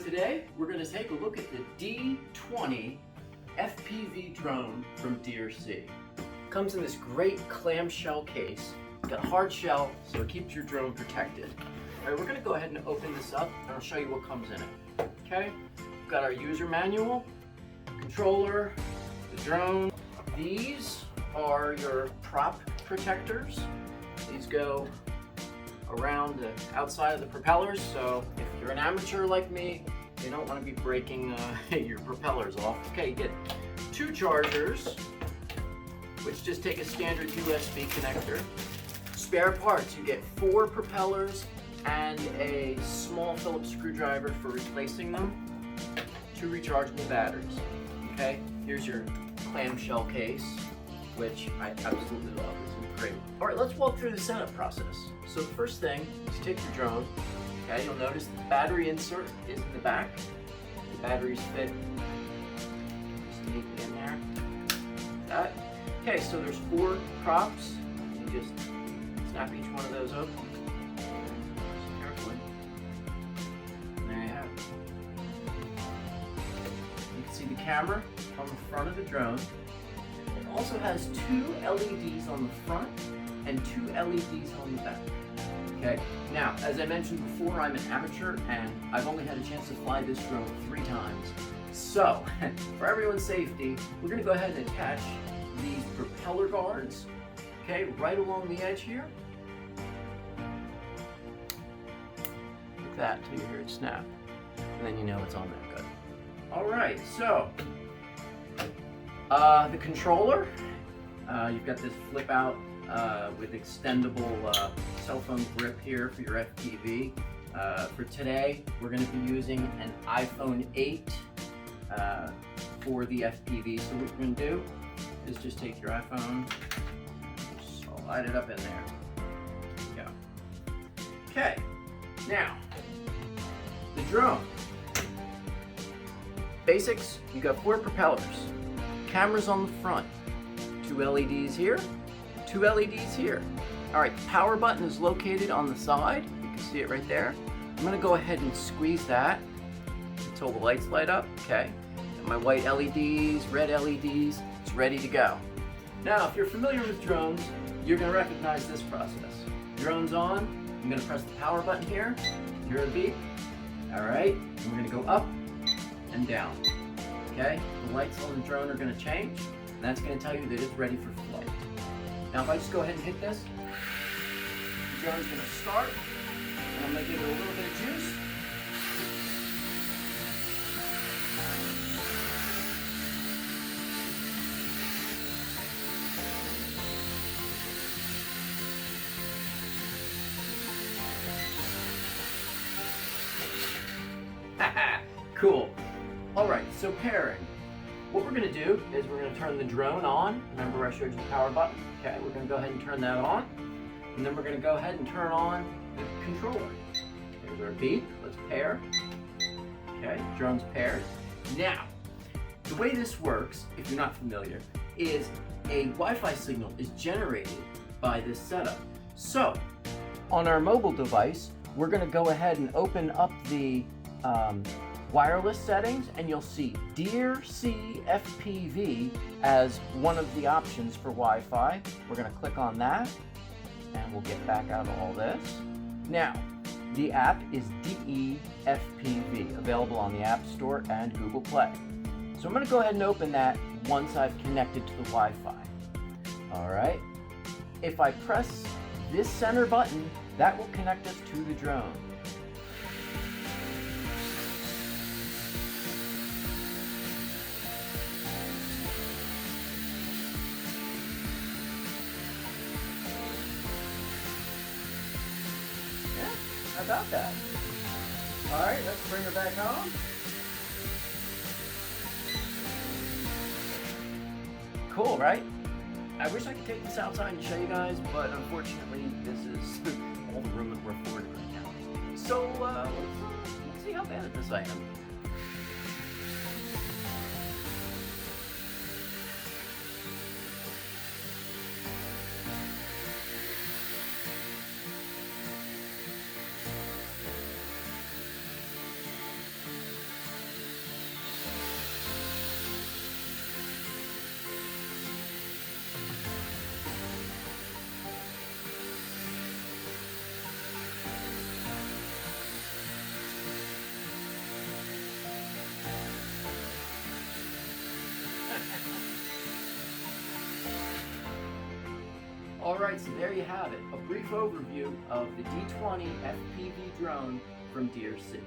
today we're going to take a look at the D20 FPV drone from DEERC. Comes in this great clamshell case. It's got a hard shell so it keeps your drone protected. Alright, we're going to go ahead and open this up and I'll show you what comes in it. Okay, we've got our user manual, controller, the drone. These are your prop protectors. These go around the outside of the propellers, so if you're an amateur like me, you don't want to be breaking your propellers off. Okay, you get two chargers, which just take a standard USB connector. Spare parts, you get 4 propellers and a small Phillips screwdriver for replacing them. 2 rechargeable batteries. Okay, here's your clamshell case, which I absolutely love. It's great. All right, let's walk through the setup process. So the first thing is take your drone. Okay, you'll notice the battery insert is in the back. The batteries fit just neatly in there. That. Okay, so there's 4 props. You just snap each one of those open. Carefully. And there you have it. You can see the camera on the front of the drone. It also has 2 LEDs on the front and 2 LEDs on the back. Okay, now, as I mentioned before, I'm an amateur and I've only had a chance to fly this drone 3 times. So, for everyone's safety, we're going to go ahead and attach these propeller guards, okay, right along the edge here. Like that until you hear it snap. And then you know it's on there good. Alright, so, the controller, you've got this flip out with extendable cell phone grip here for your FPV. For today, we're going to be using an iPhone 8 for the FPV. So what we're going to do is just take your iPhone, slide it up in there. There you go. Okay, now, the drone. Basics, you got 4 propellers, cameras on the front, 2 LEDs here, 2 LEDs here. Alright, the power button is located on the side. You can see it right there. I'm going to go ahead and squeeze that until the lights light up. Okay. And my white LEDs, red LEDs, it's ready to go. Now, if you're familiar with drones, you're going to recognize this process. Drone's on. I'm going to press the power button here. Hear a beep. Alright. And we're going to go up and down. Okay. The lights on the drone are going to change. And that's going to tell you that it's ready for flight. Now if I just go ahead and hit this, the drone's going to start, and I'm going to give it a little bit of juice. Cool. Alright, so pairing. What we're going to do is we're going to turn the drone on. Remember I showed you the power button? Okay, we're going to go ahead and turn that on. And then we're going to go ahead and turn on the controller. There's our beep. Let's pair. Okay, drone's paired. Now, the way this works, if you're not familiar, is a Wi-Fi signal is generated by this setup. So, on our mobile device, we're going to go ahead and open up the wireless settings, and you'll see DEERC FPV as one of the options for Wi-Fi. We're going to click on that, and we'll get back out of all this. Now, the app is DEFPV, available on the App Store and Google Play. So I'm going to go ahead and open that once I've connected to the Wi-Fi. Alright, if I press this center button, that will connect us to the drone. How about that? Alright, let's bring her back home. Cool, right? I wish I could take this outside and show you guys, but unfortunately this is all the room that we're afforded right now. So let's see how bad at this I am. Alright, so there you have it, a brief overview of the D20 FPV drone from DEERC.